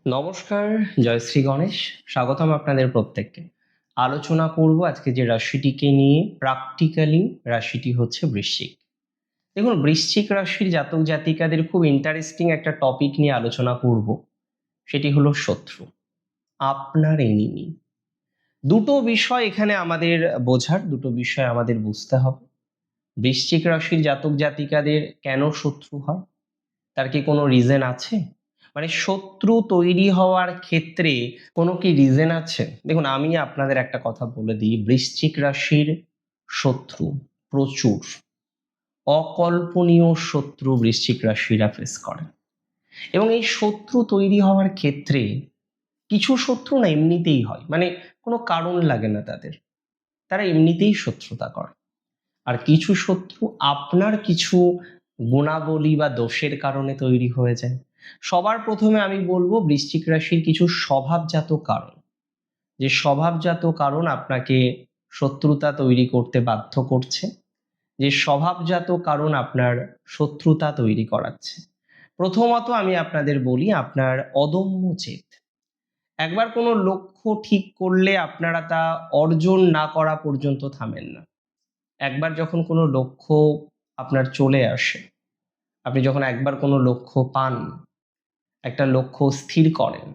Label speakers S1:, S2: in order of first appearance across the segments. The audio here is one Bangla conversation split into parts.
S1: নমস্কার, জয় শ্রী গণেশ। স্বাগতম আপনাদের প্রত্যেককে। আলোচনা করব আজকে যে রাশিটিকে নিয়ে। প্র্যাকটিক্যালি রাশিটি হচ্ছে বৃশ্চিক। দেখুন, বৃশ্চিক রাশির জাতক জাতিকাদের খুব ইন্টারেস্টিং একটা টপিক নিয়ে আলোচনা করব। সেটি হলো শত্রু, আপনার এনিমি। দুটো বিষয় এখানে আমাদের বোঝার, দুটো বিষয় আমাদের বুঝতে হবে। বৃশ্চিক রাশির জাতক জাতিকাদের কেন শত্রু হয়, তার কি কোনো রিজন আছে? মানে শত্রু তৈরি হওয়ার ক্ষেত্রে কোনো কি রিজন আছে? দেখুন, আমি আপনাদের একটা কথা বলে দিই, বৃশ্চিক রাশির শত্রু প্রচুর, অকল্পনীয় শত্রু বৃশ্চিক রাশিরা ফেস করে। এবং এই শত্রু তৈরি হওয়ার ক্ষেত্রে কিছু শত্রু না এমনিতেই হয়, মানে কোনো কারণ লাগে না তাদের, তারা এমনিতেই শত্রুতা করে। আর কিছু শত্রু আপনার কিছু গুণাবলী বা দোষের কারণে তৈরি হয়ে যায়। সবার প্রথমে আমি বলবো বৃশ্চিক রাশির কিছু স্বভাবজাত কারণ, যে স্বভাবজাত কারণ আপনাকে শত্রুতা তৈরি করতে বাধ্য করছে, যে স্বভাবজাত কারণ আপনার শত্রুতা তৈরি করাচ্ছে। প্রথমত আমি আপনাদের বলি, আপনার অদম্য জেদ। একবার কোনো লক্ষ্য ঠিক করলে আপনারা তা অর্জন না করা পর্যন্ত থামেন না। একবার যখন কোনো লক্ষ্য আপনার চলে আসে, আপনি যখন একবার কোনো লক্ষ্য পান, একটা লক্ষ্য স্থির করেন,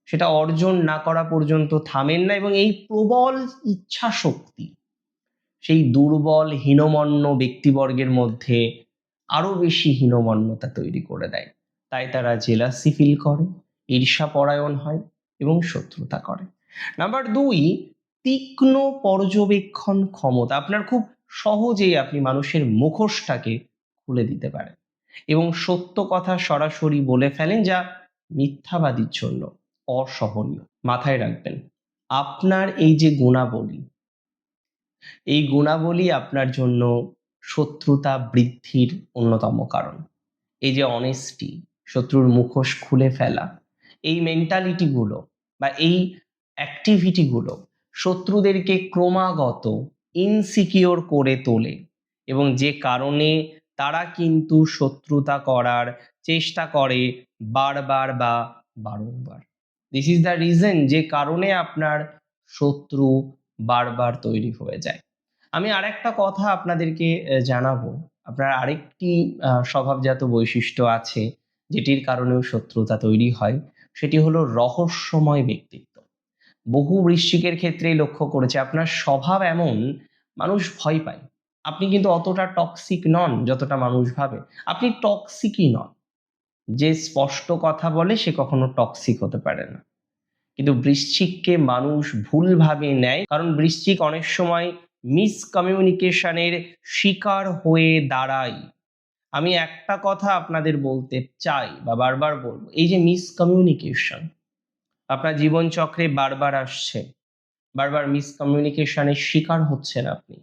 S1: সেটা অর্জন না করা পর্যন্ত থামেন না। এবং এই প্রবল ইচ্ছা শক্তি সেই দুর্বল হীনমন্য ব্যক্তিবর্গের মধ্যে আরো বেশি হীনমন্যতা তৈরি করে দেয়। তাই তারা জেলাসি ফিল করে, ঈর্ষাপরায়ণ হয় এবং শত্রুতা করে। নাম্বার 2, তীক্ষ্ণ পর্যবেক্ষণ ক্ষমতা। আপনার খুব সহজেই আপনি মানুষের মুখোশটাকে খুলে দিতে পারেন এবং সত্য কথা সরাসরি বলে ফেলেন, যা মিথ্যাবাদীর জন্য অসহনীয়। মাথায় রাখবেন, আপনার এই যে গুণাবলী, এই গুণাবলী আপনার জন্য শত্রুতা বৃদ্ধির অন্যতম কারণ। এই যে অনেস্টি, শত্রুর মুখোশ খুলে ফেলা, এই মেন্টালিটি গুলো বা এই অ্যাক্টিভিটি গুলো শত্রুদেরকে ক্রমাগত ইনসিকিওর করে তোলে এবং যে কারণে তারা কিন্তু শত্রুতা করার চেষ্টা করে বারবার বা বারংবার। দিস ইজ দ্য রিজন যে কারণে আপনার শত্রু বারবার তৈরি হয়ে যায়। আমি আরেকটা কথা আপনাদেরকে জানাবো, আপনার আরেকটি স্বভাবজাত বৈশিষ্ট্য আছে যেটির কারণেও শত্রুতা তৈরি হয়, সেটি হলো রহস্যময় ব্যক্তিত্ব। বহু বৃশ্চিকের ক্ষেত্রেই লক্ষ্য করেছে আপনার স্বভাব এমন, মানুষ ভয় পায়। আপনি কিন্তু অতটা টক্সিক নন যতটা মানুষ ভাবে। আপনি টক্সিকই নন। যে স্পষ্ট কথা বলে সে কখনো টক্সিক হতে পারে না। কিন্তু বৃশ্চিককে মানুষ ভুলভাবে নেয়, কারণ বৃশ্চিক অনেক সময় মিসকমিউনিকেশনের শিকার হয়ে দাঁড়ায়। আমি একটা কথা আপনাদের বলতে চাই বা বারবার বলবো, এই যে মিসকমিউনিকেশন আপনার জীবনচক্রে বারবার আসছে, বারবার মিসকমিউনিকেশনের শিকার হচ্ছেন আপনি,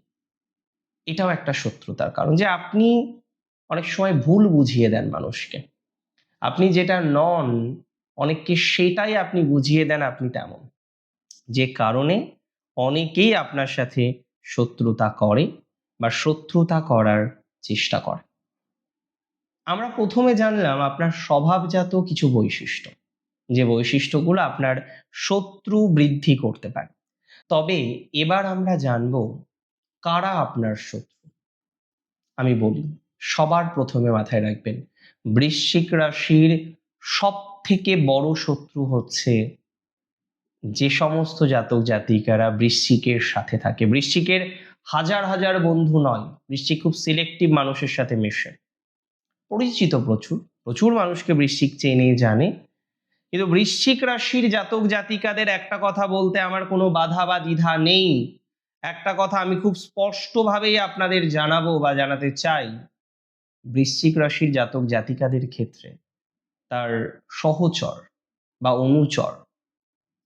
S1: এটাও একটা শত্রুতার কারণ। যে আপনি অনেক সময় ভুল বুঝিয়ে দেন মানুষকে, আপনি যেটা নন অনেককে সেটাই আপনি বুঝিয়ে দেন আপনি তেমন, যে কারণে অনেকেই আপনার সাথে শত্রুতা করে বা শত্রুতা করার চেষ্টা করে। আমরা প্রথমে জানলাম আপনার স্বভাবজাত কিছু বৈশিষ্ট্য, যে বৈশিষ্ট্যগুলো আপনার শত্রু বৃদ্ধি করতে পারে। তবে এবার আমরা জানব কারা আপনার শত্রু। আমি বলি, সবার প্রথমে মাথায় রাখবেন, বৃশ্চিক রাশির সব থেকে বড় শত্রু হচ্ছে যে সমস্ত জাতক জাতিকারা বৃশ্চিকের সাথে থাকে। বৃশ্চিকের হাজার হাজার বন্ধু নয়, বৃশ্চিক খুব সিলেক্টিভ মানুষের সাথে মেশে। পরিচিত প্রচুর প্রচুর মানুষকে বৃশ্চিক চেনে জানে, কিন্তু বৃশ্চিক রাশির জাতক জাতিকাদের একটা কথা বলতে আমার কোনো বাধা বা দ্বিধা নেই। একটা কথা আমি খুব স্পষ্টভাবেই আপনাদের জানাবো বা জানাতে চাই, বৃশ্চিক রাশির জাতক জাতিকাদের ক্ষেত্রে তার সহচর বা অনুচর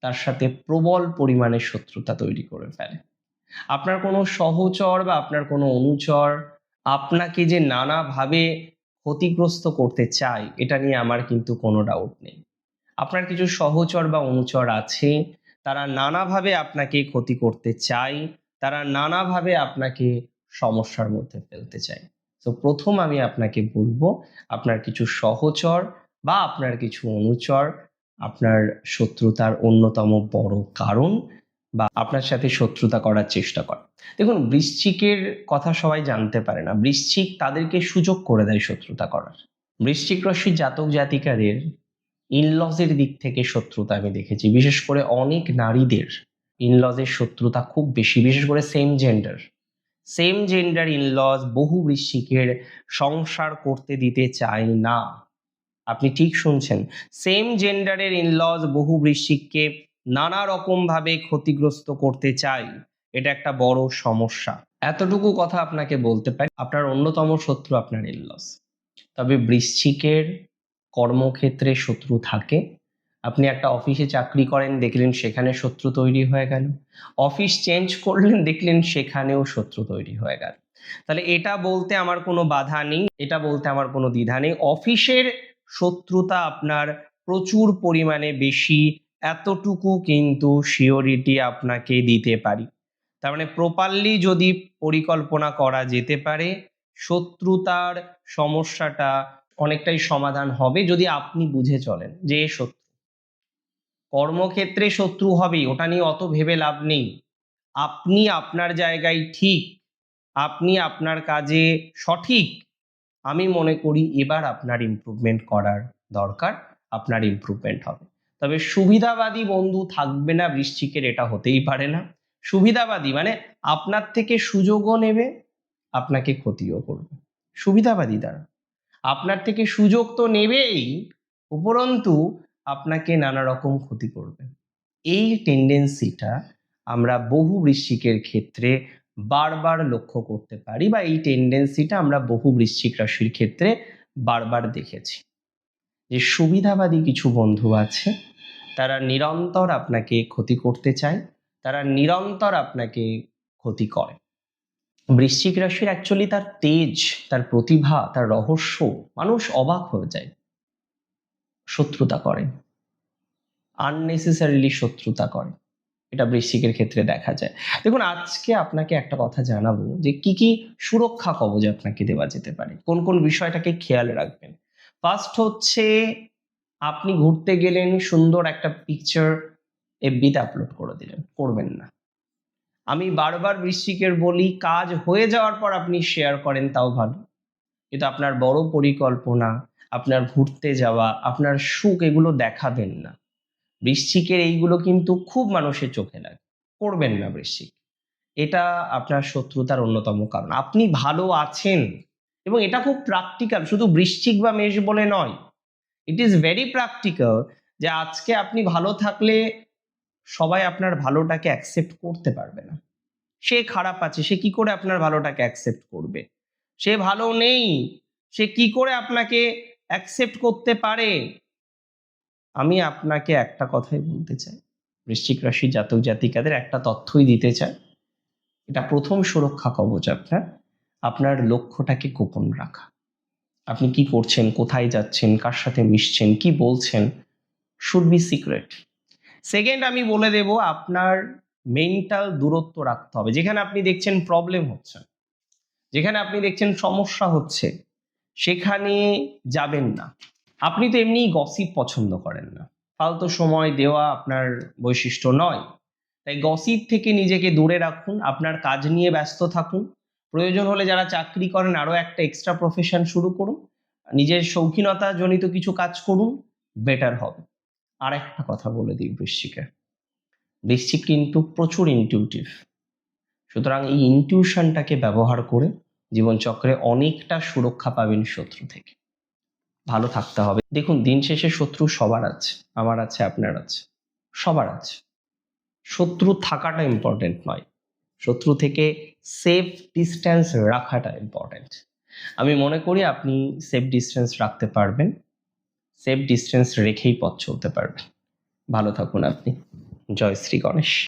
S1: তার সাথে প্রবল পরিমাণে শত্রুতা তৈরি করে ফেলে। আপনার কোনো সহচর বা আপনার কোনো অনুচর আপনাকে যে নানাভাবে ক্ষতিগ্রস্ত করতে চায়, এটা নিয়ে আমার কিন্তু কোনো ডাউট নেই। আপনার কিছু সহচর বা অনুচর আছে, তারা নানাভাবে আপনাকে ক্ষতি করতে চায়, তারা নানাভাবে আপনাকে সমস্যার মধ্যে ফেলতে চায়। তো প্রথম আমি আপনাকে বলবো, আপনার কিছু সহচর বা আপনার কিছু অনুচর আপনার শত্রুতার অন্যতম বড় কারণ বা আপনার সাথে শত্রুতা করার চেষ্টা করে। দেখুন, বৃশ্চিকের কথা সবাই জানতে পারে না। বৃশ্চিক তাদেরকে সুযোগ করে দেয় শত্রুতা করার। বৃশ্চিক রাশির জাতক জাতিকাদের ইনলজের দিক থেকে শত্রুতা আমি দেখেছি। বিশেষ করে অনেক নারীদের ইনলজের শত্রুতা খুব বেশি, বিশেষ করে সেম জেন্ডার ইনলজ বহু বৃশ্চিকের সংসার করতে দিতে চায় না। আপনি ঠিক শুনছেন, সেম জেন্ডারের ইনলজ বহু বৃশ্চিককে নানা রকম ভাবে ক্ষতিগ্রস্ত করতে চায়। এটা একটা বড় সমস্যা। এতটুকু কথা আপনাকে বলতে পারি, আপনার অন্যতম শত্রু আপনার ইনলজ। তবে বৃশ্চিকের কর্মক্ষেত্রে শত্রু থাকে। আপনি একটা অফিসে চাকরি করেন, দেখলেন সেখানে শত্রু তৈরি হয়ে গেল। অফিস চেঞ্জ করলেন, দেখলেন সেখানেও শত্রু তৈরি হয়ে গেল। তাহলে এটা বলতে আমার কোনো বাধা নেই, এটা বলতে আমার কোনো দ্বিধা নেই, অফিসের শত্রুতা আপনার প্রচুর পরিমাণে বেশি। এতটুকু কিন্তু শিওরিটি আপনাকে দিতে পারি। তার মানে প্রপারলি যদি পরিকল্পনা করা যেতে পারে, শত্রুতার সমস্যাটা অনেকটাই সমাধান হবে যদি আপনি বুঝে চলেন যে শত্রু। কর্মক্ষেত্রে শত্রু হবেই, ওটা নিয়ে অত ভেবে লাভ নেই। আপনি আপনার জায়গায় ঠিক, আপনি আপনার কাজে সঠিক, আমি মনে করি এবার আপনার ইমপ্রুভমেন্ট করার দরকার, আপনার ইমপ্রুভমেন্ট হবে। তবে সুবিধাবাদী বন্ধু থাকবে না বৃশ্চিকের, এটা হতেই পারে না। সুবিধাবাদী মানে আপনার থেকে সুযোগও নেবে, আপনাকে ক্ষতিও করবে। সুবিধাবাদী দ্বারা আপনার থেকে সুযোগ তো নেবেই, উপরন্তু আপনাকে নানা রকম ক্ষতি করবে। এই টেন্ডেন্সিটা আমরা বহু বৃশ্চিকের ক্ষেত্রে বারবার লক্ষ্য করতে পারি, বা এই টেন্ডেন্সিটা আমরা বহু বৃশ্চিক রাশির ক্ষেত্রে বারবার দেখেছি যে সুবিধাবাদী কিছু বন্ধু আছে, তারা নিরন্তর আপনাকে ক্ষতি করতে চায়, তারা নিরন্তর আপনাকে ক্ষতি করে। বৃশ্চিক রাশির অ্যাকচুয়ালি তার তেজ, তার প্রতিভা, তার রহস্য, মানুষ অবাক হয়ে যায়। শত্রুতা করে, আননেসেসারিলি শত্রুতা করে, এটা বৃশ্চিকের ক্ষেত্রে দেখা যায়। দেখুন, আজকে আপনাকে একটা কথা জানাবো যে কি কি সুরক্ষা কবচ আপনাকে দেওয়া যেতে পারে, কোন কোন বিষয়টাকে খেয়াল রাখবেন। ফার্স্ট হচ্ছে, আপনি ঘুরতে গেলেন, সুন্দর একটা পিকচার এফবিতে আপলোড করে দিলেন, করবেন না। আমি বারবার বৃশ্চিকের বলি, কাজ হয়ে যাওয়ার পর আপনি শেয়ার করেন তাও ভালো, কিন্তু আপনার বড় পরিকল্পনা, আপনার ঘুরতে যাওয়া, আপনার সুখ, এগুলো দেখাবেন না। বৃশ্চিকের এইগুলো কিন্তু খুব মানুষের চোখে লাগে, করবেন না বৃশ্চিক। এটা আপনার শত্রুতার অন্যতম কারণ। আপনি ভালো আছেন, এবং এটা খুব প্র্যাকটিক্যাল, শুধু বৃশ্চিক বা মেষ বলে নয়, ইট ইজ ভেরি প্র্যাকটিক্যাল যে আজকে আপনি ভালো থাকলে সবাই আপনার ভালোটাকে অ্যাকসেপ্ট করতে পারবে না। সে খারাপ আছে, সে কি করে আপনার ভালোটাকে অ্যাকসেপ্ট করবে? সে ভালো নেই, সে কি করে আপনাকে অ্যাকসেপ্ট করতে পারে? আমি আপনাকে একটা কথাই বলতে চাই, বৃশ্চিক রাশির জাতক জাতিকাদের একটা তথ্যই দিতে চাই, এটা প্রথম সুরক্ষা কবচ আপনার, আপনার লক্ষ্যটাকে গোপন রাখা। আপনি কি করছেন, কোথায় যাচ্ছেন, কার সাথে মিশছেন, কি বলছেন, শুড বি সিক্রেট। সেকেন্ড, আমি বলে দেব, আপনার মেন্টাল দূরত্ব রাখতে হবে। যেখানে আপনি দেখছেন প্রবলেম হচ্ছে, যেখানে আপনি দেখছেন সমস্যা হচ্ছে, সেখানে যাবেন না। আপনি তো এমনি গসিপ পছন্দ করেন না, ফালতু সময় দেওয়া আপনার বৈশিষ্ট্য নয়। তাই গসিপ থেকে নিজেকে দূরে রাখুন, আপনার কাজ নিয়ে ব্যস্ত থাকুন। প্রয়োজন হলে যারা চাকরি করেন আরো একটা এক্সট্রা প্রফেশন শুরু করুন, নিজের শৌখিনতা জনিত কিছু কাজ করুন, বেটার হবে। আর একটা কথা বলে দিই, বৃশ্চিক কিন্তু প্রচুর ইনটিউটিভ। সুতরাং এই ইনটিউশনটাকে ব্যবহার করে জীবনচক্রে অনেকটা সুরক্ষা পাবেন শত্রু থেকে। ভালো থাকতে হবে। দেখুন, দিন শেষে শত্রু সবার আছে, আমার আছে, আপনার আছে, সবার আছে। শত্রু থাকাটা ইম্পর্টেন্ট নয়, শত্রু থেকে সেফ ডিস্টেন্স রাখাটা ইম্পর্টেন্ট। আমি মনে করি আপনি সেফ ডিস্টেন্স রাখতে পারবেন, সেফ ডিস্টেন্স রেখেই পথ চলতে পারবেন। ভালো থাকুন আপনি। জয় শ্রী গণেশ।